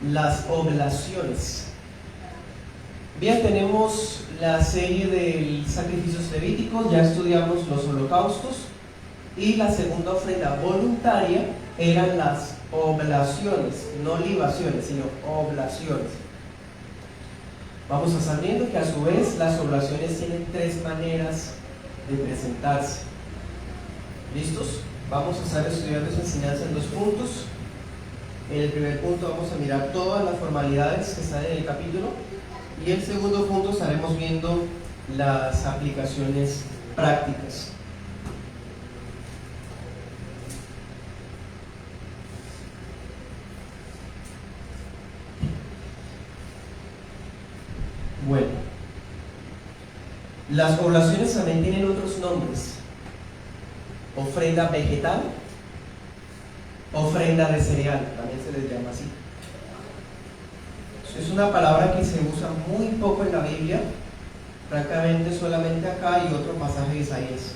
las oblaciones. Bien, tenemos la serie de sacrificios levíticos, ya estudiamos los holocaustos, y la segunda ofrenda voluntaria eran las oblaciones, no libaciones, sino oblaciones. Vamos a estar viendo que a su vez las oblaciones tienen tres maneras de presentarse. ¿Listos? Vamos a estar estudiando esa enseñanza en 2 puntos. En el primer punto vamos a mirar todas las formalidades que están en el capítulo, y en el segundo punto estaremos viendo las aplicaciones prácticas. Bueno, las oblaciones también tienen otros nombres: ofrenda vegetal, ofrenda de cereal, también se les llama así. Es una palabra que se usa muy poco en la Biblia, francamente solamente acá y otro pasaje de Isaías,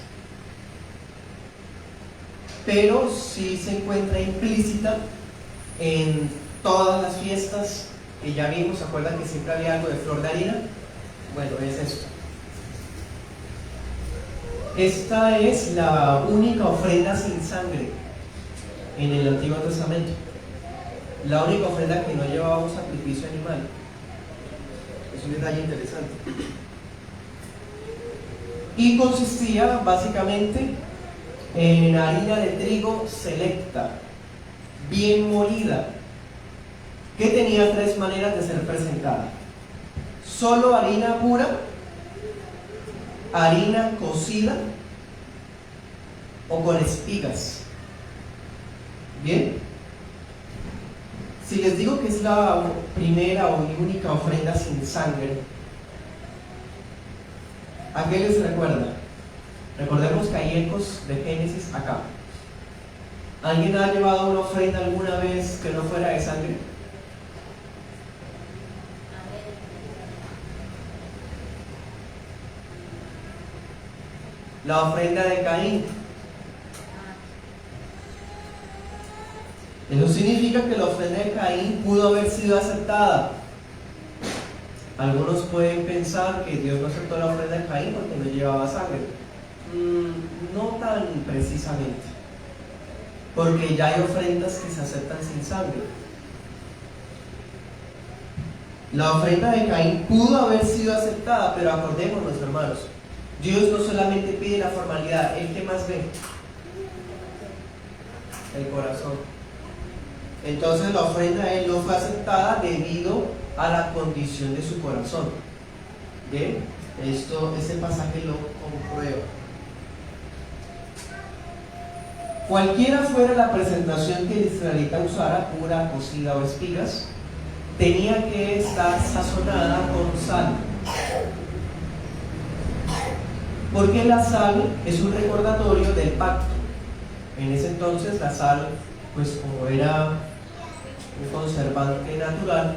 pero sí se encuentra implícita en todas las fiestas que ya vimos. ¿Se acuerdan que siempre había algo de flor de harina? Bueno, es esto. Esta es la única ofrenda sin sangre en el Antiguo Testamento, la única ofrenda que no llevaba un sacrificio animal. Es un detalle interesante. Y consistía básicamente en harina de trigo selecta, bien molida, que tenía 3 maneras de ser presentada: solo harina pura, harina cocida o con espigas. Bien, si les digo que es la primera o única ofrenda sin sangre, ¿a qué les recuerda? Recordemos que hay ecos de Génesis acá. ¿Alguien ha llevado una ofrenda alguna vez que no fuera de sangre? La ofrenda de Caín. Eso significa que la ofrenda de Caín pudo haber sido aceptada. Algunos pueden pensar que Dios no aceptó la ofrenda de Caín porque no llevaba sangre. No tan precisamente, porque ya hay ofrendas que se aceptan sin sangre. La ofrenda de Caín pudo haber sido aceptada, pero acordémonos, hermanos, Dios no solamente pide la formalidad, ¿el qué más ve? El corazón. Entonces la ofrenda de él no fue aceptada debido a la condición de su corazón. Bien, este pasaje lo comprueba. Cualquiera fuera la presentación que el israelita usara, pura, cocida o espigas, tenía que estar sazonada con sal. Porque la sal es un recordatorio del pacto. En ese entonces la sal, pues como era un conservante natural,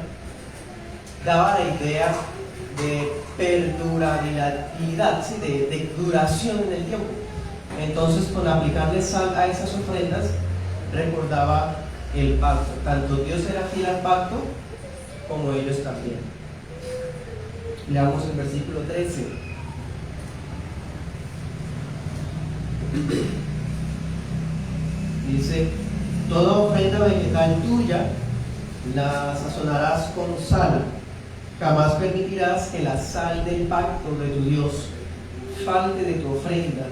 daba la idea de perdurabilidad, ¿sí? de duración en el tiempo. Entonces, con aplicarle sal a esas ofrendas, recordaba el pacto. Tanto Dios era fiel al pacto, como ellos también. Leamos el versículo 13. Dice: toda ofrenda vegetal tuya la sazonarás con sal. Jamás permitirás que la sal del pacto de tu Dios falte de tu ofrenda.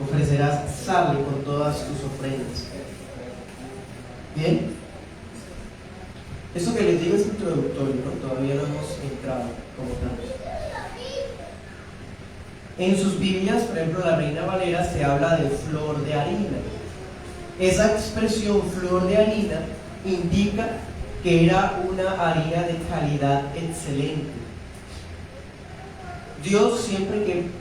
Ofrecerás sal con todas tus ofrendas. Bien, eso que les digo es introductorio, ¿no? Todavía no hemos entrado como tal. En sus Biblias, por ejemplo, la Reina Valera, se habla de flor de harina. Esa expresión flor de harina indica que era una harina de calidad excelente. Dios, siempre que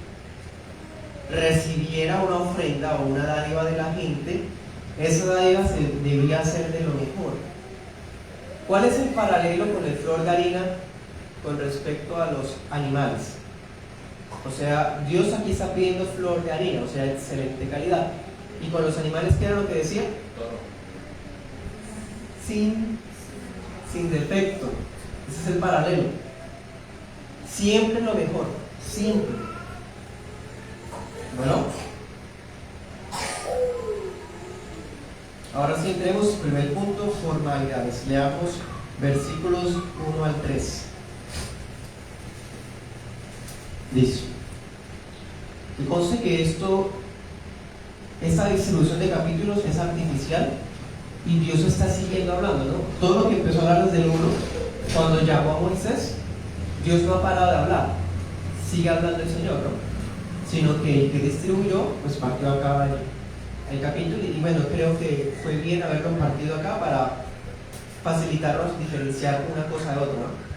recibiera una ofrenda o una dádiva de la gente, esa dádiva debía ser de lo mejor. ¿Cuál es el paralelo con el flor de harina con respecto a los animales? O sea, Dios aquí está pidiendo flor de harina, o sea, excelente calidad. ¿Y con los animales qué era lo que decía? Sin sin defecto. Ese es el paralelo. Siempre lo mejor, siempre. Bueno, ahora sí entremos, primer punto, formalidades. Leamos versículos 1 al 3. Listo. Y conste que esta distribución de capítulos es artificial y Dios está siguiendo hablando, ¿no? Todo lo que empezó a hablar desde el 1, cuando llamó a Moisés, Dios no ha parado de hablar, sigue hablando el Señor, ¿no? Sino que el que distribuyó, pues partió acá el capítulo, y bueno, creo que fue bien haberlo partido acá para facilitarnos diferenciar una cosa de otra, ¿no?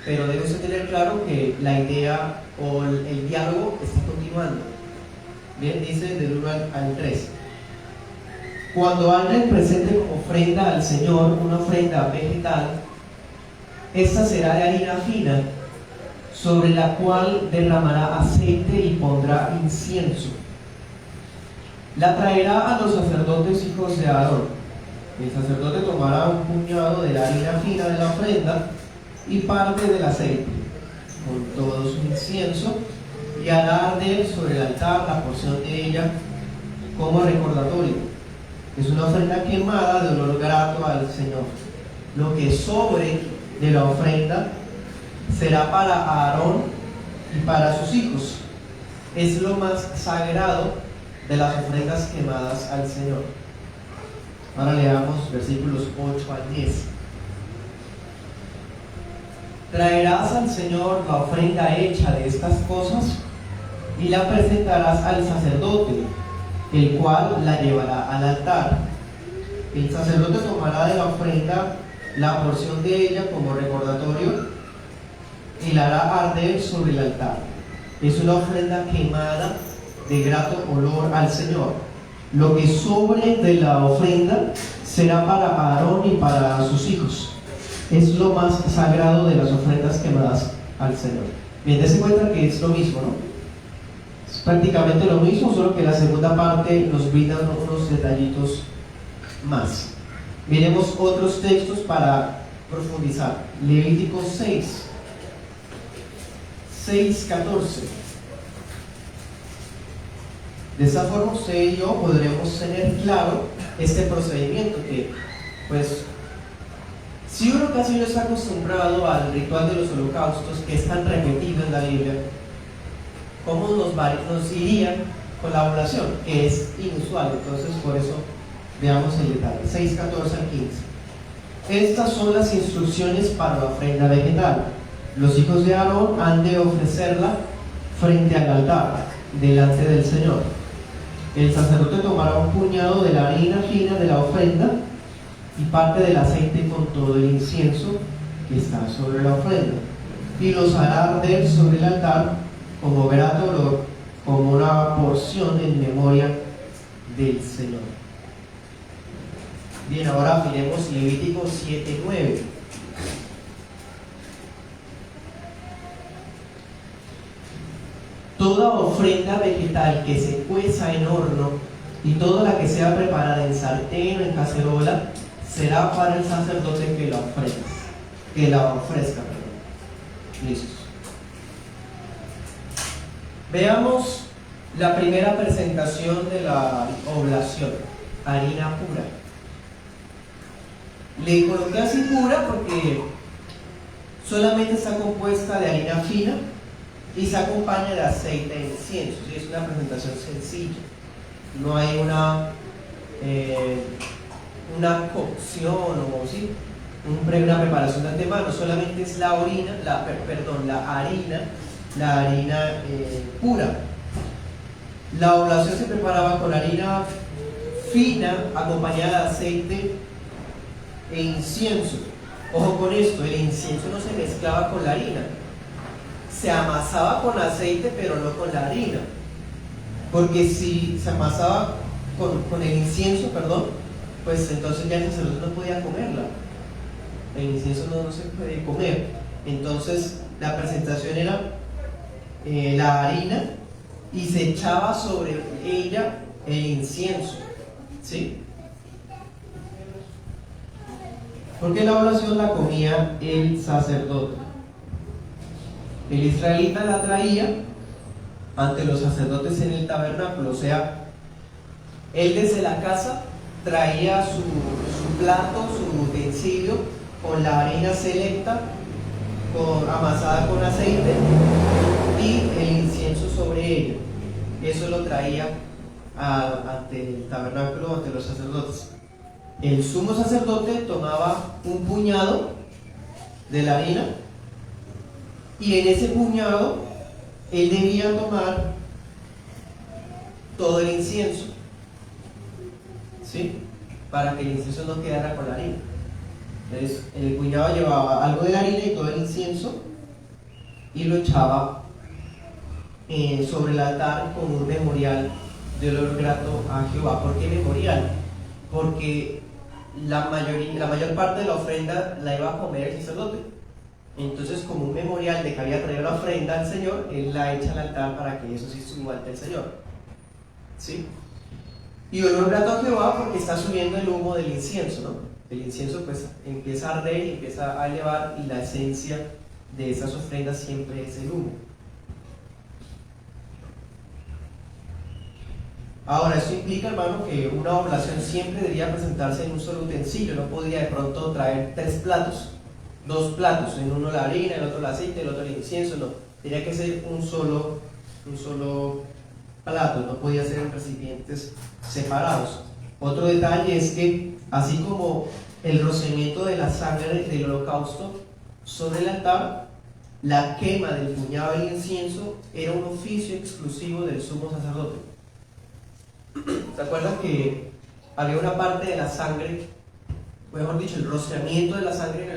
Pero debe usted tener claro que la idea o el diálogo está continuando. Bien, dice del 1 al 3. Cuando alguien presente como ofrenda al Señor una ofrenda vegetal, esta será de harina fina, sobre la cual derramará aceite y pondrá incienso. La traerá a los sacerdotes hijos de Aarón. El sacerdote tomará un puñado de la harina fina de la ofrenda y parte del aceite, con todo su incienso, y hará arder sobre el altar la porción de ella como recordatorio. Es una ofrenda quemada de olor grato al Señor. Lo que sobre de la ofrenda será para Aarón y para sus hijos. Es lo más sagrado de las ofrendas quemadas al Señor. Ahora leamos versículos 8 al 10. Traerás al Señor la ofrenda hecha de estas cosas y la presentarás al sacerdote, el cual la llevará al altar. El sacerdote tomará de la ofrenda la porción de ella como recordatorio y la hará arder sobre el altar. Es una ofrenda quemada de grato olor al Señor. Lo que sobre de la ofrenda será para Aarón y para sus hijos. Es lo más sagrado de las ofrendas quemadas al Señor. Bien, dése cuenta que es lo mismo, ¿no? Es prácticamente lo mismo, solo que la segunda parte nos brinda unos detallitos más. Miremos otros textos para profundizar. Levítico 6:14. De esa forma usted y yo podremos tener claro este procedimiento que, pues, si uno casi no está acostumbrado al ritual de los holocaustos, que es tan repetido en la Biblia, ¿cómo nos iría con la oblación? Que es inusual, entonces por eso veamos el detalle. 6:14 al 15. Estas son las instrucciones para la ofrenda vegetal. Los hijos de Aarón han de ofrecerla frente al altar, delante del Señor. El sacerdote tomará un puñado de la harina fina de la ofrenda y parte del aceite con todo el incienso que está sobre la ofrenda, y los hará arder sobre el altar como grato olor, como una porción en memoria del Señor. Bien, ahora miremos Levítico 7:9. Toda ofrenda vegetal que se cueza en horno y toda la que sea preparada en sartén o en cacerola será para el sacerdote que la ofrezca. Listos. Veamos la primera presentación de la oblación: harina pura. Le coloqué así pura porque solamente está compuesta de harina fina y se acompaña de aceite e incienso. ¿Sí? Es una presentación sencilla, no hay una cocción o ¿sí? una preparación de antemano, solamente es la harina pura. La oblación se preparaba con harina fina acompañada de aceite e incienso. Ojo con esto, el incienso no se mezclaba con la harina, se amasaba con aceite pero no con la harina, porque si se amasaba con el incienso, pues entonces ya el sacerdote no podía comerla. El incienso no se puede comer. Entonces la presentación era la harina y se echaba sobre ella el incienso, ¿sí? Porque la oblación la comía el sacerdote. El israelita la traía ante los sacerdotes en el tabernáculo, o sea, él desde la casa traía su plato, su utensilio con la harina selecta, amasada con aceite y el incienso sobre ella. Eso lo traía ante el tabernáculo, ante los sacerdotes. El sumo sacerdote tomaba un puñado de la harina y en ese puñado él debía tomar todo el incienso, ¿sí? Para que el incienso no quedara con la harina. Entonces, en el puñado llevaba algo de la harina y todo el incienso y lo echaba sobre el altar como un memorial de olor grato a Jehová. ¿Por qué memorial? Porque la mayor parte de la ofrenda la iba a comer el sacerdote. Entonces, como un memorial de que había traído la ofrenda al Señor, él la echa al altar para que eso sí suba ante el Señor, ¿sí? Y olor grato a Jehová porque está subiendo el humo del incienso, ¿no? El incienso pues empieza a arder y empieza a elevar, y la esencia de esas ofrendas siempre es el humo. Ahora, esto implica, hermano, que una oblación siempre debería presentarse en un solo utensilio. No podía de pronto traer 3 platos, 2 platos, en uno la harina, en otro el aceite, en otro el incienso. No, tenía que ser un solo plato, no podía ser en recipientes separados. Otro detalle es que, así como el rociamiento de la sangre del holocausto sobre el altar, la quema del puñado del incienso era un oficio exclusivo del sumo sacerdote. ¿Se acuerdan que había una parte de la sangre, o mejor dicho, el rociamiento de la sangre en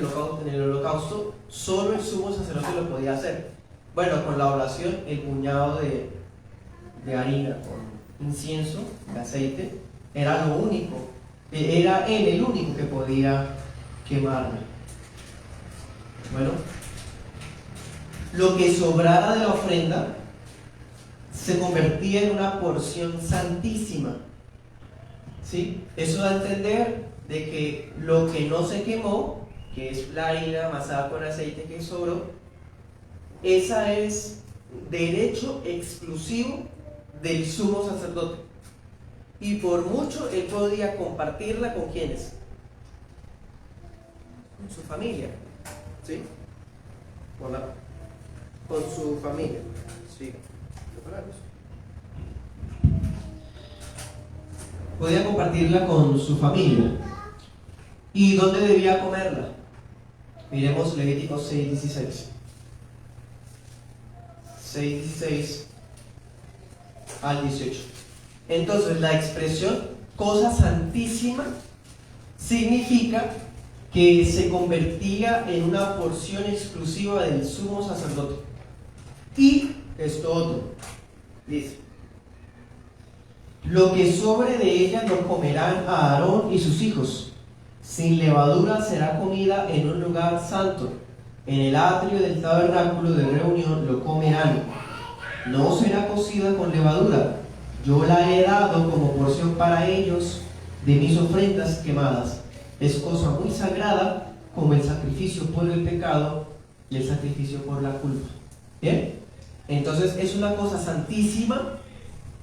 el holocausto, solo el sumo sacerdote lo podía hacer? Bueno, con la oblación, el puñado de harina con incienso, de aceite, era lo único, era él el único que podía quemarlo. Bueno, lo que sobrara de la ofrenda se convertía en una porción santísima, ¿sí? Eso da a entender de que lo que no se quemó, que es la harina amasada con aceite que sobró, esa es derecho exclusivo del sumo sacerdote, y por mucho él podía compartirla con quienes, con su familia, ¿sí? Con su familia, sí. Podía compartirla con su familia. ¿Y dónde debía comerla? Miremos Levítico 6:16. 6:16 al 18. Entonces, la expresión cosa santísima significa que se convertía en una porción exclusiva del sumo sacerdote. Y esto otro, dice: lo que sobre de ella lo comerán a Aarón y sus hijos. Sin levadura será comida en un lugar santo. En el atrio del tabernáculo de reunión lo comerán. No será cocida con levadura. Yo la he dado como porción para ellos de mis ofrendas quemadas. Es cosa muy sagrada, como el sacrificio por el pecado y el sacrificio por la culpa. ¿Bien? Entonces es una cosa santísima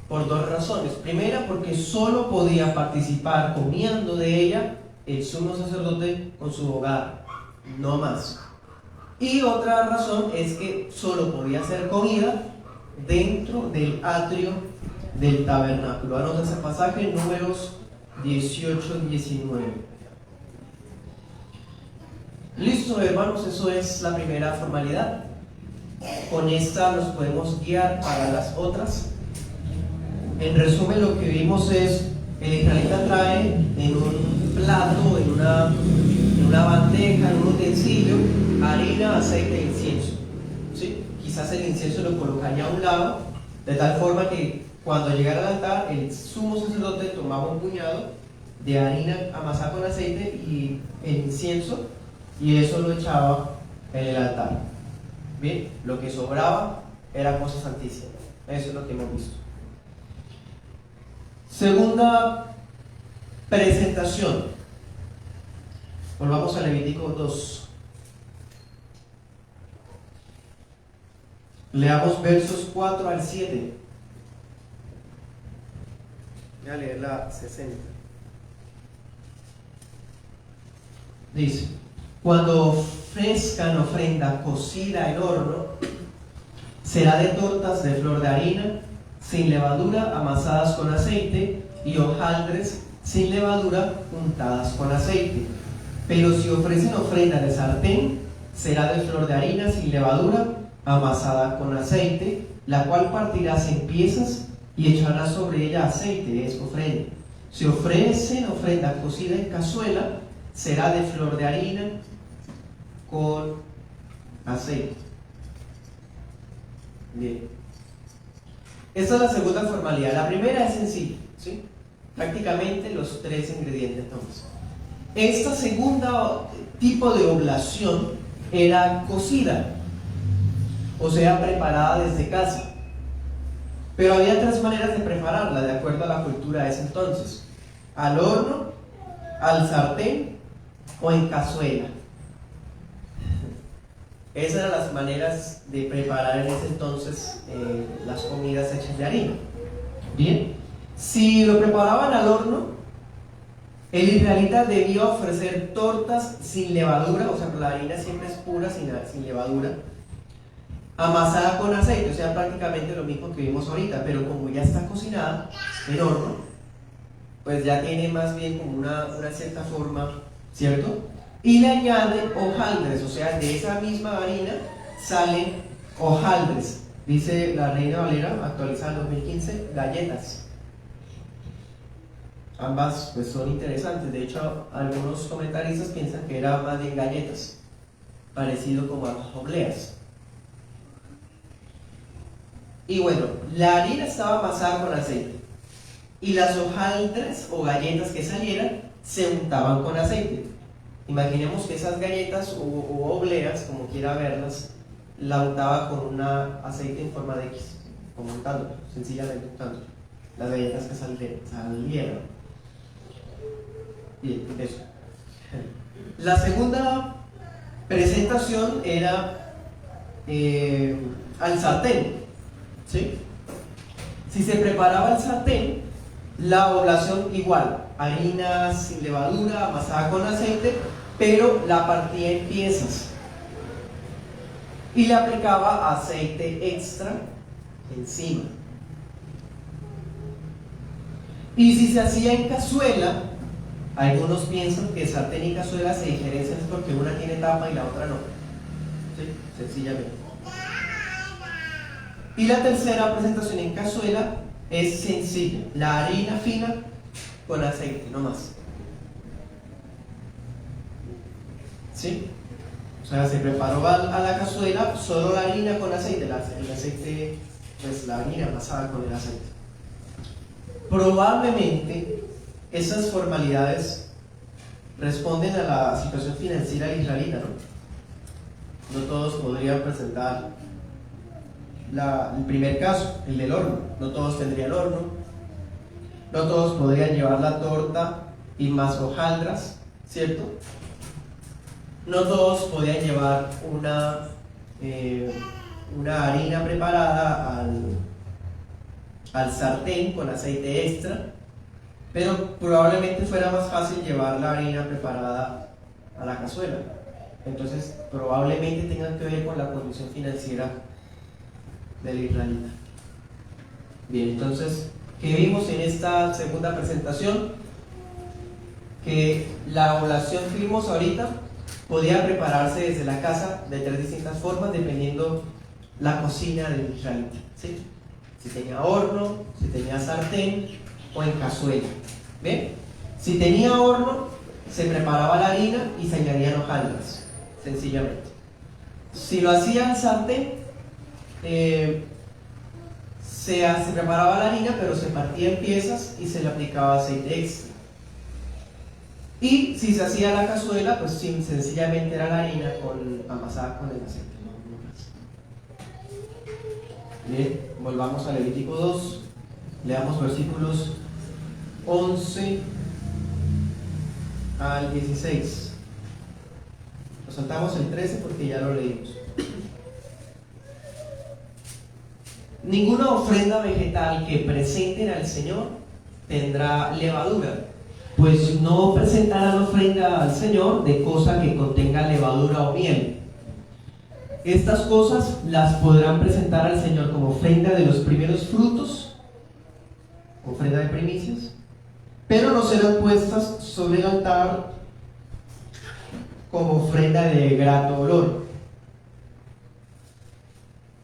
por 2 razones. Primera, porque solo podía participar comiendo de ella el sumo sacerdote con su hogar, no más. Y otra razón es que solo podía ser comida dentro del atrio del tabernáculo. Anota ese pasaje en Números 18-19. Listo, hermanos, eso es la primera formalidad. Con esta nos podemos guiar para las otras. En resumen, lo que vimos es: el israelita trae en un plato, en una bandeja, en un utensilio, harina, aceite e incienso, ¿sí? Quizás el incienso lo colocaría a un lado, de tal forma que cuando llegara al altar, el sumo sacerdote tomaba un puñado de harina amasada con aceite y el incienso, y eso lo echaba en el altar. Bien, lo que sobraba era cosa santísima. Eso es lo que hemos visto. Segunda presentación. Volvamos a Levítico 2. Leamos versos 4 al 7. Voy a leer la 60. Dice: cuando ofrezcan ofrenda cocida en horno, será de tortas de flor de harina, sin levadura, amasadas con aceite, y hojaldres sin levadura, untadas con aceite. Pero si ofrecen ofrenda de sartén, será de flor de harina, sin levadura, amasada con aceite, la cual partirás en piezas y echarás sobre ella aceite, es ofrenda. Si ofrecen ofrenda cocida en cazuela, será de flor de harina con aceite. Bien. Esta es la segunda formalidad. La primera es sencilla, ¿sí? Prácticamente los tres ingredientes nomás. Esta segunda tipo de oblación era cocida, o sea, preparada desde casa. Pero había tres maneras de prepararla, de acuerdo a la cultura de ese entonces: al horno, al sartén o en cazuela. Esas eran las maneras de preparar en ese entonces las comidas hechas de harina. Bien, si lo preparaban al horno, el israelita debía ofrecer tortas sin levadura, o sea, la harina siempre es pura, sin levadura, amasada con aceite, o sea, prácticamente lo mismo que vimos ahorita, pero como ya está cocinada en horno, pues ya tiene más bien como una cierta forma, ¿cierto? Y le añade hojaldres, o sea, de esa misma harina salen hojaldres. Dice la Reina Valera, actualizada en 2015, galletas. Ambas pues son interesantes. De hecho, algunos comentaristas piensan que era más bien galletas, parecido como a las obleas. Y bueno, la harina estaba amasada con aceite y las hojaldres o galletas que salieran se untaban con aceite. Imaginemos que esas galletas o obleas, como quiera verlas, la untaba con un aceite en forma de X, como untándolo, sencillamente untándolo, las galletas que salieron. Bien, eso. La segunda presentación era al sartén, ¿sí? Si se preparaba al sartén, la oblación igual, harina sin levadura, amasada con aceite, pero la partía en piezas y le aplicaba aceite extra encima. Y si se hacía en cazuela, algunos piensan que sartén y cazuela se diferencian porque una tiene tapa y la otra no, ¿sí? Sencillamente. Y la tercera presentación en cazuela es sencilla: la harina fina con aceite, no más. ¿Sí? O sea, se preparó a la cazuela solo la harina con aceite, el aceite, pues la harina amasada con el aceite. Probablemente esas formalidades responden a la situación financiera israelita, ¿no? No todos podrían presentar el primer caso, el del horno. No todos tendrían horno, no todos podrían llevar la torta y más hojaldras, ¿cierto? No todos podían llevar una harina preparada al sartén con aceite extra, pero probablemente fuera más fácil llevar la harina preparada a la cazuela. Entonces probablemente tengan que ver con la condición financiera del israelita. Bien, entonces, ¿qué vimos en esta segunda presentación? Que la oblación que vimos ahorita podía prepararse desde la casa de tres distintas formas dependiendo la cocina del israelita, ¿sí? Si tenía horno, si tenía sartén o en cazuela. ¿Bien? Si tenía horno, se preparaba la harina y se añadían hojaldras, sencillamente. Si lo hacía en sartén, se preparaba la harina, pero se partía en piezas y se le aplicaba aceite extra. Y si se hacía la cazuela, pues sencillamente era la harina amasada con el aceite. Bien, volvamos a Levítico 2, leamos versículos 11 al 16. Nos saltamos el 13 porque ya lo leímos. Ninguna ofrenda vegetal que presenten al Señor tendrá levadura, pues no presentarán ofrenda al Señor de cosa que contenga levadura o miel. Estas cosas las podrán presentar al Señor como ofrenda de los primeros frutos, ofrenda de primicias, pero no serán puestas sobre el altar como ofrenda de grato olor.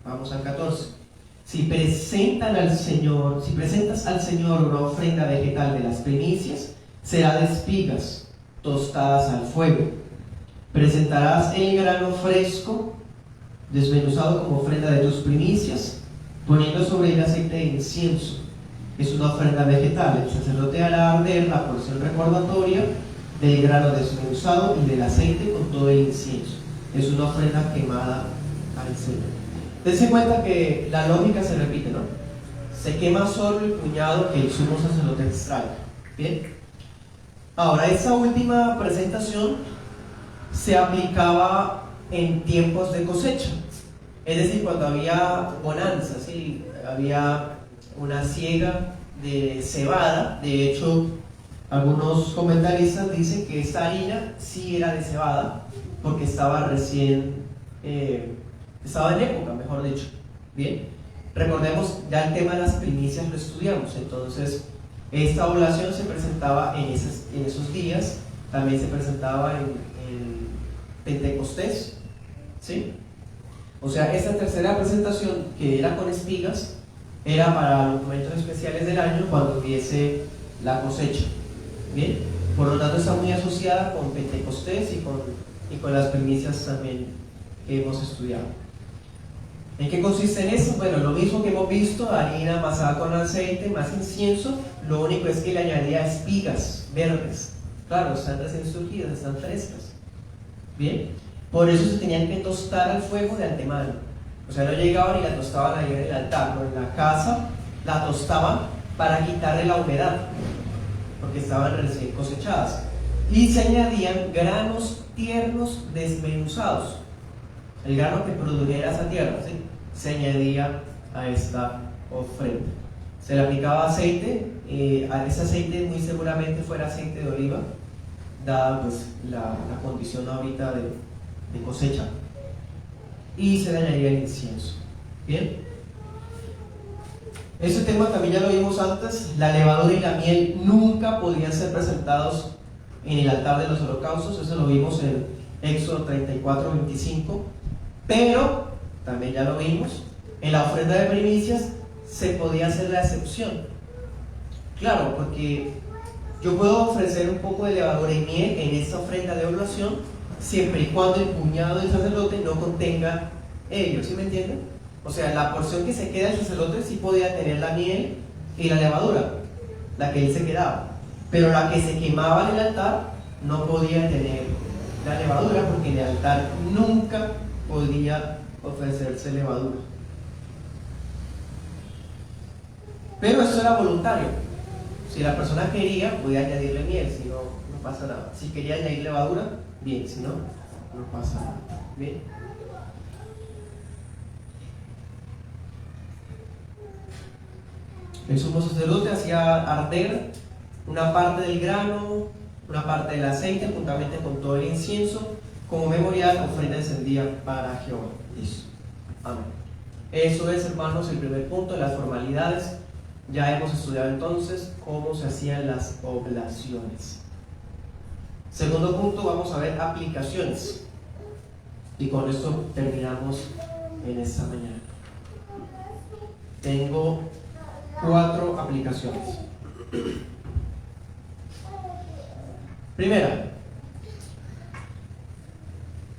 Vamos al 14. Si presentas al Señor una ofrenda vegetal de las primicias, será de espigas tostadas al fuego. Presentarás el grano fresco, desmenuzado como ofrenda de tus primicias, poniendo sobre el aceite de incienso. Es una ofrenda vegetal. El sacerdote hará arder la porción recordatoria del grano desmenuzado y del aceite con todo el incienso. Es una ofrenda quemada al Señor. Dense cuenta que la lógica se repite, ¿no? Se quema solo el puñado que el sumo sacerdote extraiga. Bien. Ahora, esa última presentación se aplicaba en tiempos de cosecha, es decir, cuando había bonanza, ¿sí? Había una siega de cebada. De hecho, algunos comentaristas dicen que esta harina sí era de cebada porque estaba recién, estaba en época, mejor dicho. Bien, recordemos, ya el tema de las primicias lo estudiamos. Entonces, esta oblación se presentaba en esos días, también se presentaba en Pentecostés, ¿sí? O sea, esta tercera presentación, que era con espigas, era para los momentos especiales del año cuando hubiese la cosecha. Bien, por lo tanto está muy asociada con Pentecostés y con las primicias también que hemos estudiado. ¿En qué consiste en eso? Bueno, lo mismo que hemos visto: harina amasada con aceite más incienso. Lo único es que le añadía espigas verdes. Claro, están recién surgidas, están frescas. Bien, por eso se tenían que tostar al fuego de antemano. O sea, no llegaban y la tostaban ahí en el altar, no, en la casa la tostaban para quitarle la humedad, porque estaban recién cosechadas. Y se añadían granos tiernos desmenuzados. El grano que produjera esa tierra, ¿sí?, se añadía a esta ofrenda. Se le aplicaba aceite, a ese aceite muy seguramente fuera aceite de oliva, dada pues la condición ahorita de cosecha, y se le añadía el incienso. Bien, ese tema también ya lo vimos antes. La levadura y la miel nunca podían ser presentados en el altar de los holocaustos. Eso lo vimos en Éxodo 34:25. Pero también ya lo vimos, en la ofrenda de primicias se podía hacer la excepción. Claro, porque yo puedo ofrecer un poco de levadura y miel en esta ofrenda de oblación, siempre y cuando el puñado del sacerdote no contenga ello, ¿sí me entienden? O sea, la porción que se queda del sacerdote sí podía tener la miel y la levadura, la que él se quedaba, pero la que se quemaba en el altar no podía tener la levadura, porque en el altar nunca podía ofrecerse levadura. Pero eso era voluntario. Si la persona quería, podía añadirle miel, si no, no pasa nada. Si quería añadir levadura, bien; si no, no pasa nada. Bien. El sumo sacerdote hacía arder una parte del grano, una parte del aceite, juntamente con todo el incienso, como memorial, ofrenda encendida para Jehová. Listo. Amén. Eso es, hermanos, el primer punto de las formalidades. Ya hemos estudiado entonces cómo se hacían las oblaciones. Segundo punto, vamos a ver aplicaciones. Y con esto terminamos en esta mañana. Tengo 4 aplicaciones. Primera,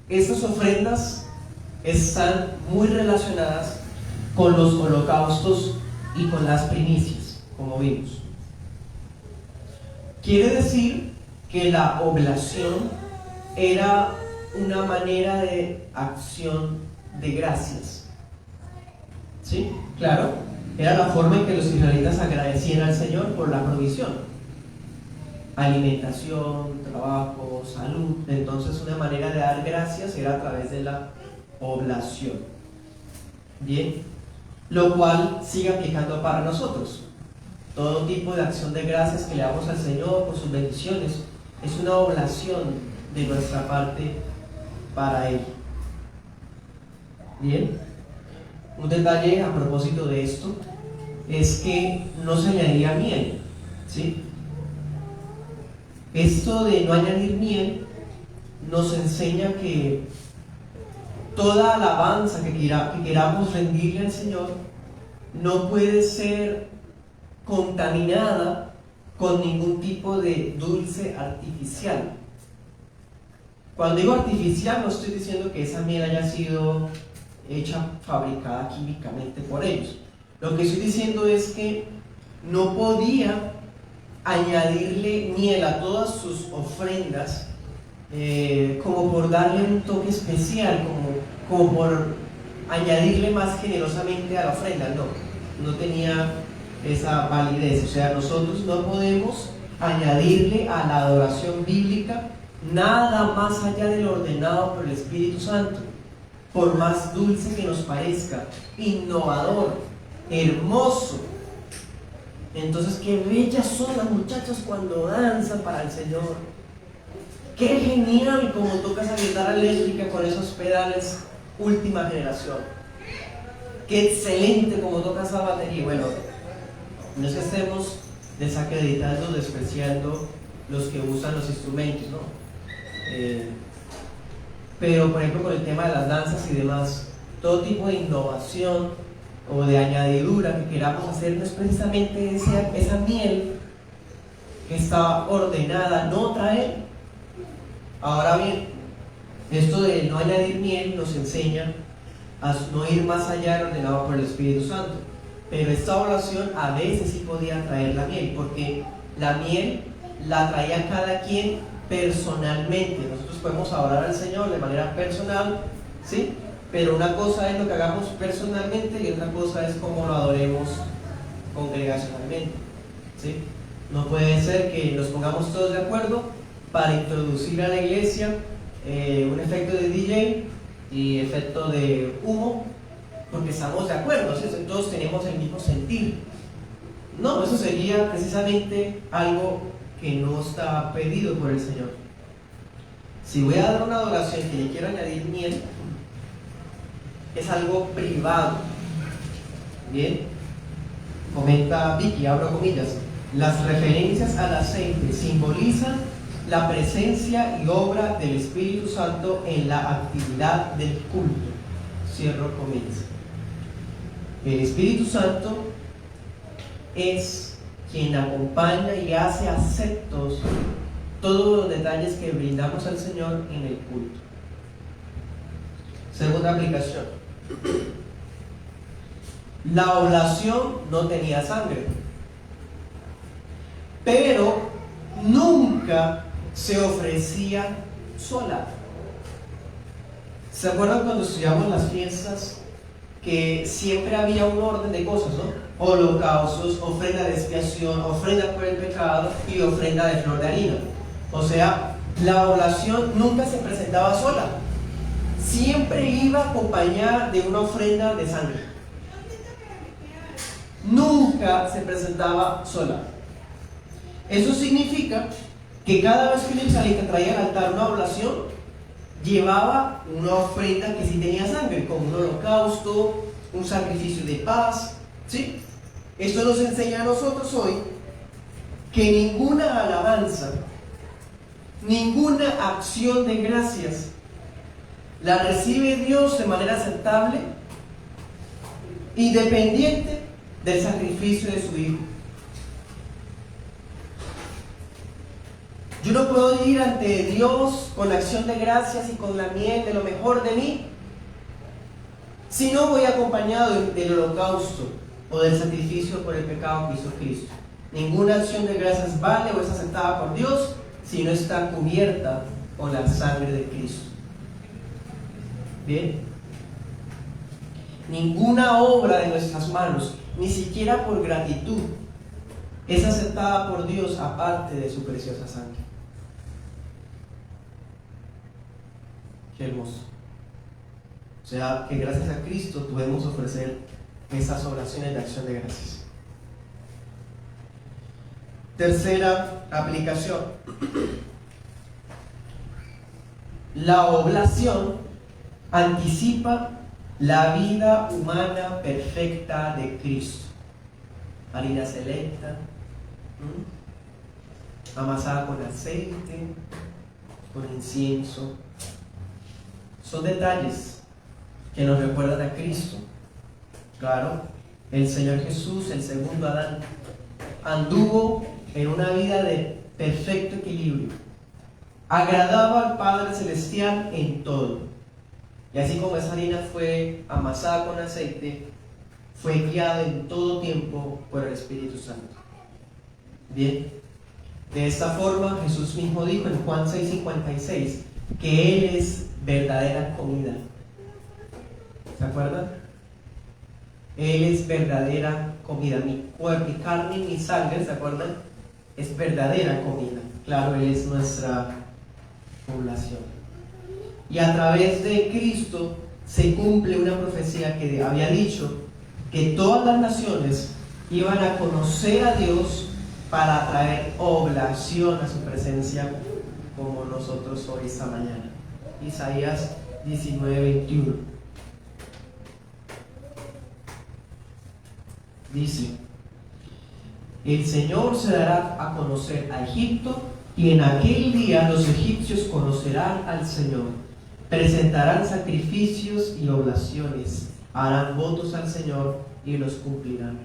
estas ofrendas están muy relacionadas con los holocaustos y con las primicias, como vimos. Quiere decir que la oblación era una manera de acción de gracias. ¿Sí? Claro, era la forma en que los israelitas agradecían al Señor por la provisión. alimentación, trabajo, salud. Entonces una manera de dar gracias era a través de la oblación. Bien, lo cual sigue aplicando para nosotros. Todo tipo de acción de gracias que le damos al Señor por sus bendiciones es una oblación de nuestra parte para Él. Bien, un detalle a propósito de esto es que no se añadía miel, ¿sí? Esto de no añadir miel nos enseña que toda alabanza que queramos rendirle al Señor no puede ser contaminada con ningún tipo de dulce artificial. Cuando digo artificial, no estoy diciendo que esa miel haya sido hecha, fabricada químicamente por ellos. Lo que estoy diciendo es que no podía añadirle miel a todas sus ofrendas como por darle un toque especial, como por añadirle más generosamente a la ofrenda. No tenía esa validez. O sea, nosotros no podemos añadirle a la adoración bíblica nada más allá de lo ordenado por el Espíritu Santo, por más dulce que nos parezca, innovador, hermoso. Entonces, qué bellas son las muchachas cuando danzan para el Señor. Qué genial como toca esa guitarra eléctrica con esos pedales última generación. Qué excelente como toca esa batería. Bueno, no es que estemos desacreditando, despreciando los que usan los instrumentos, ¿no? Pero por ejemplo con el tema de las danzas y demás, todo tipo de innovación o de añadidura que queramos hacer no es precisamente esa miel que está ordenada no traer. Ahora bien, esto de no añadir miel nos enseña a no ir más allá de lo ordenado por el Espíritu Santo. Pero esta oración a veces sí podía traer la miel, porque la miel la traía cada quien personalmente. Nosotros podemos adorar al Señor de manera personal, ¿sí? Pero una cosa es lo que hagamos personalmente y otra cosa es cómo lo adoremos congregacionalmente, ¿sí? No puede ser que nos pongamos todos de acuerdo para introducir a la iglesia un efecto de DJ y efecto de humo, porque estamos de acuerdo, ¿sí? Todos tenemos el mismo sentir. No, eso sería precisamente algo que no está pedido por el Señor. Si voy a dar una adoración que le quiero añadir miel, es algo privado. Bien, comenta Vicky, abro comillas, las referencias al aceite simbolizan la presencia y obra del Espíritu Santo en la actividad del culto. Cierro comillas. El Espíritu Santo es quien acompaña y hace aceptos todos los detalles que brindamos al Señor en el culto. Segunda aplicación. La oblación no tenía sangre, pero nunca se ofrecía sola. ¿Se acuerdan cuando estudiamos las fiestas que siempre había un orden de cosas, ¿no? Holocaustos, ofrenda de expiación, ofrenda por el pecado y ofrenda de flor de harina. O sea, la oblación nunca se presentaba sola, siempre iba acompañada de una ofrenda de sangre. Nunca se presentaba sola. Eso significa que cada vez que un israelita traía al altar una oblación, llevaba una ofrenda que sí tenía sangre, como un holocausto, un sacrificio de paz, ¿sí? Esto nos enseña a nosotros hoy que ninguna alabanza, ninguna acción de gracias la recibe Dios de manera aceptable, independiente del sacrificio de su Hijo. Yo no puedo ir ante Dios con la acción de gracias y con la miel de lo mejor de mí si no voy acompañado del holocausto o del sacrificio por el pecado que hizo Cristo. Ninguna acción de gracias vale o es aceptada por Dios si no está cubierta con la sangre de Cristo. Bien, ninguna obra de nuestras manos, ni siquiera por gratitud, es aceptada por Dios aparte de su preciosa sangre. Qué hermoso. O sea, que gracias a Cristo podemos ofrecer esas oraciones de acción de gracias. Tercera aplicación. La oblación anticipa la vida humana perfecta de Cristo. Harina selecta, amasada con aceite, con incienso. Son detalles que nos recuerdan a Cristo. Claro, el Señor Jesús, el segundo Adán, anduvo en una vida de perfecto equilibrio. Agradaba al Padre Celestial en todo. Y así como esa harina fue amasada con aceite, fue guiado en todo tiempo por el Espíritu Santo. Bien, de esta forma Jesús mismo dijo en Juan 6:56 que Él es verdadera comida. ¿Se acuerdan? Él es verdadera comida. Mi cuerpo, mi carne y mi sangre, ¿se acuerdan? Es verdadera comida. Claro, Él es nuestra población. Y a través de Cristo se cumple una profecía que había dicho que todas las naciones iban a conocer a Dios para traer oblación a su presencia, como nosotros hoy esta mañana. Isaías 19:21 dice: el Señor se dará a conocer a Egipto, y en aquel día los egipcios conocerán al Señor. Presentarán sacrificios y oblaciones, harán votos al Señor y los cumplirán.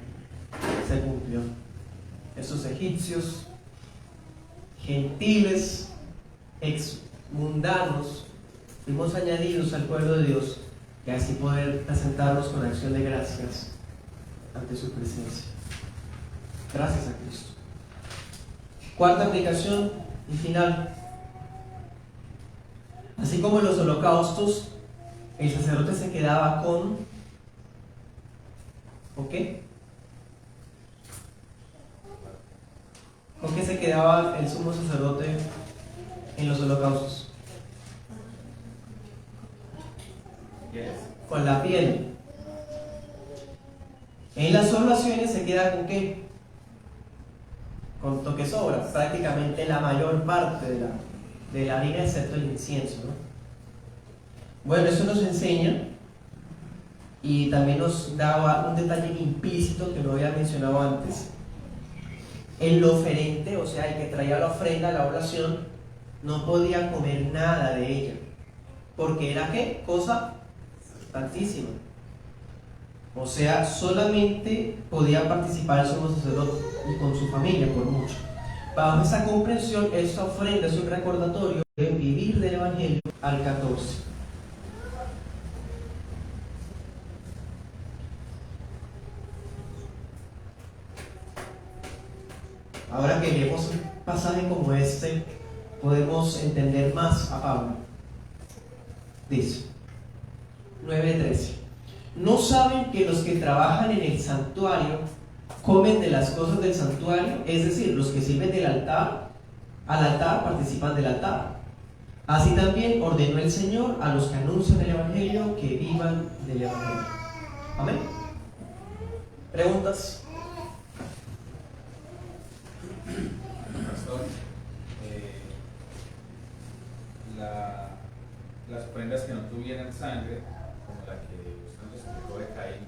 Se cumplió. Esos egipcios, gentiles, mundanos, fuimos añadidos al pueblo de Dios, y así poder presentarnos con acción de gracias ante su presencia. Gracias a Cristo. Cuarta aplicación y final. Así como en los holocaustos, el sacerdote se quedaba ¿con qué? ¿Con qué se quedaba el sumo sacerdote en los holocaustos? Con la piel. En las oblaciones se queda ¿con qué? Con toque sobra, prácticamente la mayor parte de la harina, excepto el incienso, ¿no? Bueno, eso nos enseña y también nos daba un detalle implícito que no había mencionado antes. El oferente, o sea, el que traía la ofrenda, la oblación, no podía comer nada de ella, porque era ¿qué? Cosa santísima. O sea, solamente podía participar el sumo sacerdote y con su familia, por mucho. Bajo esa comprensión, esta ofrenda es un recordatorio de vivir del Evangelio al 14. Ahora que leemos un pasaje como este, podemos entender más a Pablo. Dice 9:13: ¿no saben que los que trabajan en el santuario comen de las cosas del santuario? Es decir, los que sirven del altar, al altar participan del altar. Así también ordenó el Señor a los que anuncian el Evangelio que vivan del Evangelio. Amén. ¿Preguntas? Pastor, las ofrendas que no tuvieran sangre, como la que usted nos explicó de Caín,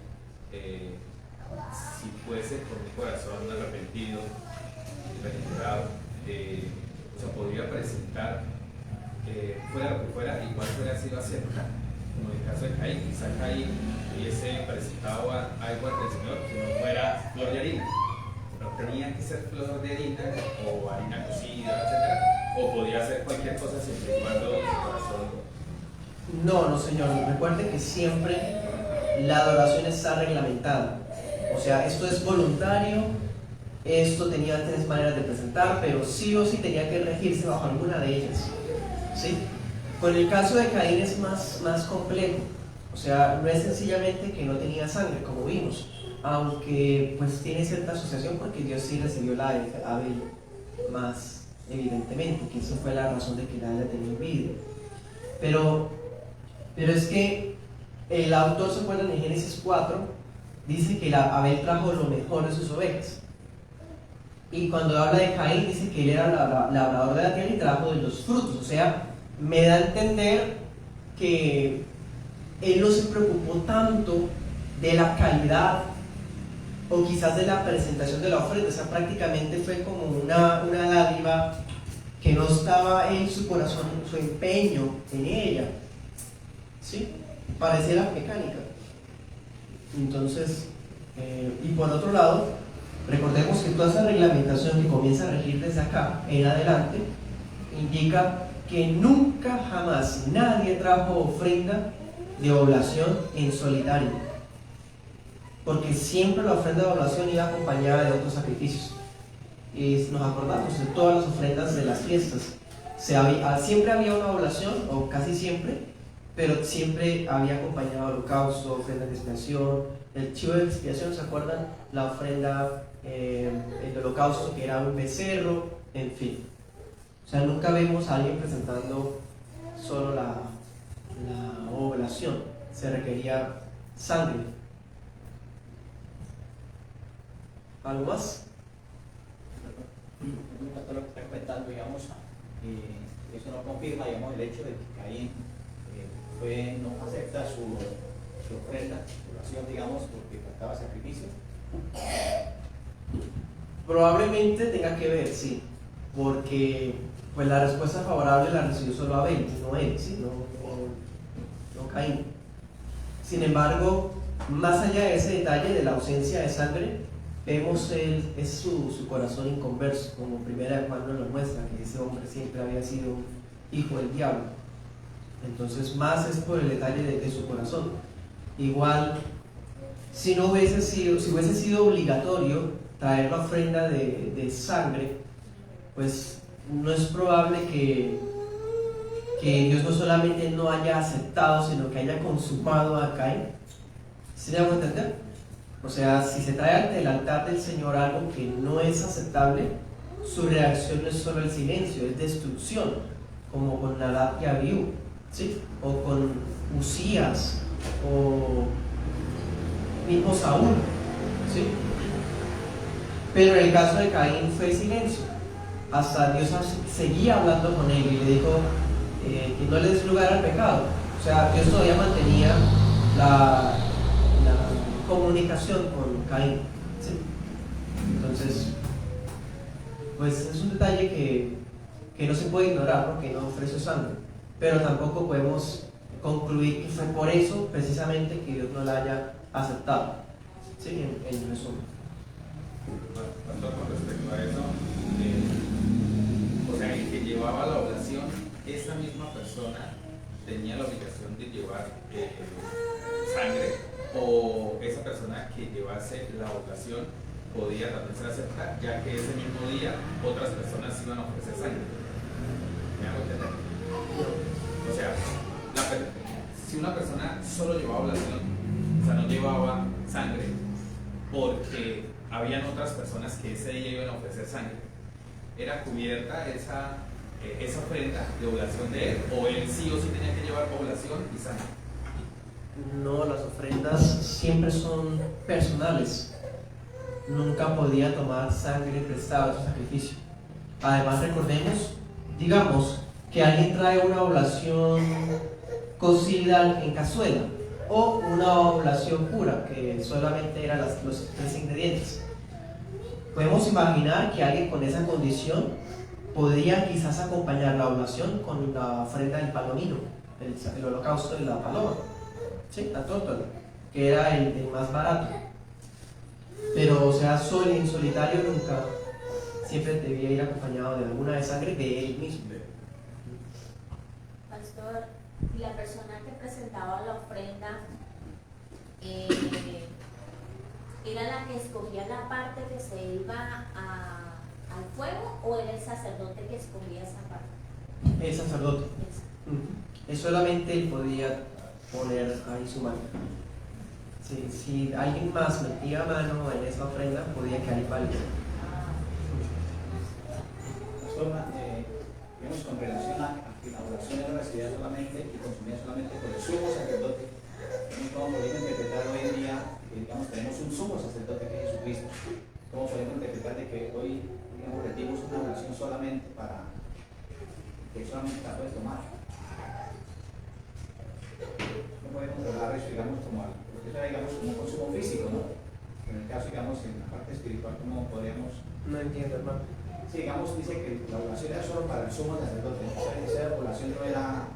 si fuese por un corazón arrepentido y regenerado, o sea, podría presentar, fuera lo que fuera, igual fuera sido aceptado, como en el caso de Caín. Quizá Caín hubiese presentado algo ante el Señor que no fuera flor de harina. No tenía que ser flor de harina o harina cocida, etc. O podía ser cualquier cosa siempre y cuando su corazón. No, señor. Recuerde que siempre la adoración está reglamentada. O sea, esto es voluntario. Esto tenía 3 maneras de presentar, pero sí o sí tenía que regirse bajo alguna de ellas. ¿Sí? Con el caso de Caín es más complejo. O O sea, no es sencillamente que no tenía sangre, como vimos, aunque pues tiene cierta asociación porque Dios sí recibió la de Abel más evidentemente, que esa fue la razón de que la haya tenido envidia. Pero es que el autor, se acuerdan, en Génesis 4, dice que Abel trajo lo mejor de sus ovejas. Y cuando habla de Caín, dice que él era labrador de la tierra y trajo de los frutos. O sea, me da a entender que él no se preocupó tanto de la calidad o quizás de la presentación de la ofrenda. O sea, prácticamente fue como una dádiva que no estaba en su corazón, su empeño en ella. ¿Sí? Pareciera mecánica. Entonces, y por otro lado, recordemos que toda esa reglamentación que comienza a regir desde acá en adelante indica que nunca jamás nadie trajo ofrenda de oblación en solitario, porque siempre la ofrenda de oblación iba acompañada de otros sacrificios. Y nos acordamos de todas las ofrendas de las fiestas, siempre había una oblación, o casi siempre, pero siempre había acompañado holocausto, ofrenda de expiación, el chivo de expiación, ¿se acuerdan? La ofrenda, el holocausto, que era un becerro, en fin. O sea, nunca vemos a alguien presentando solo la oblación, se requería sangre. ¿Algo más? Lo que está comentando, digamos, eso no confirma, digamos, el hecho de que Caín no acepta su ofrenda, su oración, digamos, porque faltaba sacrificio. Probablemente tenga que ver, sí, porque pues la respuesta favorable la recibió solo Abel, no él, ¿sí? no Caín. Sin embargo, más allá de ese detalle de la ausencia de sangre, vemos es su corazón inconverso, como Primera de Juan nos lo muestra, que ese hombre siempre había sido un hijo del diablo. Entonces, más es por el detalle de su corazón. Igual, si hubiese sido obligatorio traer la ofrenda de sangre, pues no es probable que Dios no solamente no haya aceptado, sino que haya consumado a Caín. ¿Sí me hago entender? O sea, si se trae ante el altar del Señor algo que no es aceptable, su reacción no es solo el silencio, es destrucción, como con Nadab y Abiú, ¿sí? O con Usías, o mismo Saúl, ¿sí? Pero en el caso de Caín fue silencio, hasta Dios seguía hablando con él y le dijo que no le des lugar al pecado. O sea, Dios todavía mantenía la comunicación con Caín, ¿sí? Entonces, pues es un detalle que no se puede ignorar porque no ofreció sangre, pero tampoco podemos concluir que fue por eso precisamente que Dios no la haya aceptado, ¿sí? En resumen. Pastor, con respecto a eso, o sea, el que llevaba la oblación, esa misma persona tenía la obligación de llevar sangre, o esa persona que llevase la oblación podía también ser aceptada, ya que ese mismo día otras personas iban a ofrecer sangre. ¿Me hago entender? O sea, si una persona solo llevaba oblación, o sea, no llevaba sangre, porque habían otras personas que ese día iban a ofrecer sangre, ¿era cubierta esa ofrenda de oblación de él, o él sí o sí tenía que llevar oblación y sangre? No, las ofrendas siempre son personales. Nunca podía tomar sangre prestada a su sacrificio. Además, recordemos, digamos, que alguien trae una oblación cocida en cazuela o una oblación pura, que solamente eran los 3 ingredientes. Podemos imaginar que alguien con esa condición podría quizás acompañar la oblación con la ofrenda del palomino, el holocausto de la paloma, ¿sí? La tórtola, que era el más barato. Pero, o sea, en solitario nunca, siempre debía ir acompañado de alguna de sangre de él mismo. Pastor, ¿y la persona que presentaba la ofrenda era la que escogía la parte que se iba al fuego, o era el sacerdote que escogía esa parte? El sacerdote. Solamente él podía poner ahí su mano. Sí, si alguien más metía mano en esa ofrenda, podía quedar inválido. Digamos, con relación a que la oración era recibida solamente y consumida solamente por el sumo sacerdote, ¿cómo podemos interpretar hoy en día que, digamos, tenemos un sumo sacerdote que es Jesucristo? ¿Cómo podemos interpretar de que hoy, digamos, repetimos una oración solamente para que solamente la puedes tomar? No podemos hablar eso, digamos, como algo, porque eso era, digamos, como un consumo físico, ¿no? En el caso, digamos, en la parte espiritual, ¿cómo podríamos? No entiendo, hermano. Sí, digamos, dice que la oración era solo para el sumo sacerdote. Esa oración no podía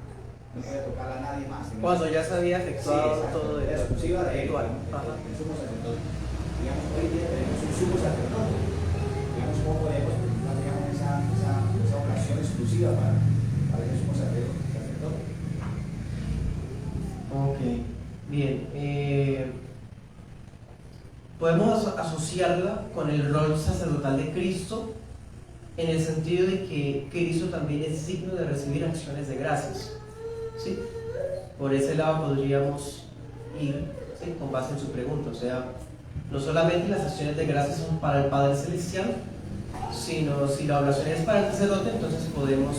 tocarla a nadie más. Cuando ya se había efectuado todo era exclusiva de él, ritual. el sumo sacerdote. Digamos, hoy día tenemos un sumo sacerdote. Digamos, ¿cómo podemos presentar, digamos, esa oración exclusiva para ese sumo sacerdote? Ok, bien. Podemos asociarla con el rol sacerdotal de Cristo, en el sentido de que Cristo también es digno de recibir acciones de gracias, ¿sí? Por ese lado podríamos ir, ¿sí?, con base en su pregunta. O sea, no solamente las acciones de gracias son para el Padre Celestial, sino si la oración es para el sacerdote, entonces podemos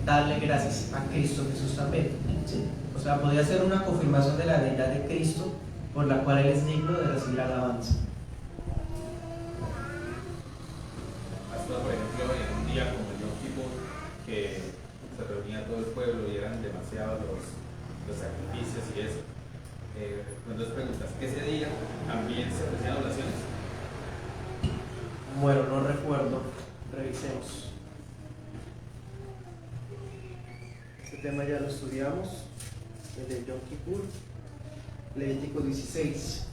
darle gracias a Cristo Jesús también, ¿sí? O sea, podría ser una confirmación de la deidad de Cristo, por la cual Él es digno de recibir alabanza. Por ejemplo, en un día como el Yom Kippur, que se reunía todo el pueblo y eran demasiados los sacrificios y eso. Dos preguntas. ¿Ese día también se ofrecían oraciones? Bueno, no recuerdo. Revisemos. Este tema ya lo estudiamos, el de Yom Kippur, Levítico 16.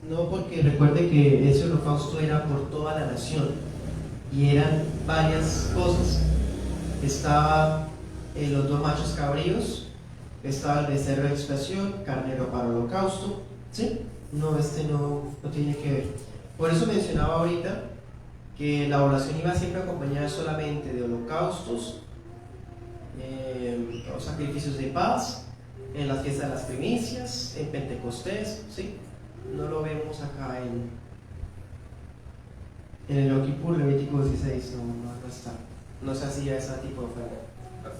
No, porque recuerde que ese holocausto era por toda la nación y eran varias cosas. Estaba los 2 machos cabríos, estaba el becerro de expiación, carnero para holocausto, ¿sí? No tiene que ver. Por eso mencionaba ahorita que la oración iba siempre acompañada solamente de holocaustos, o sacrificios de paz, en las fiestas de las primicias, en Pentecostés, ¿sí? No lo vemos acá en el Yom Kippur, Levítico 16, no está. No se hacía ese tipo de ofrenda.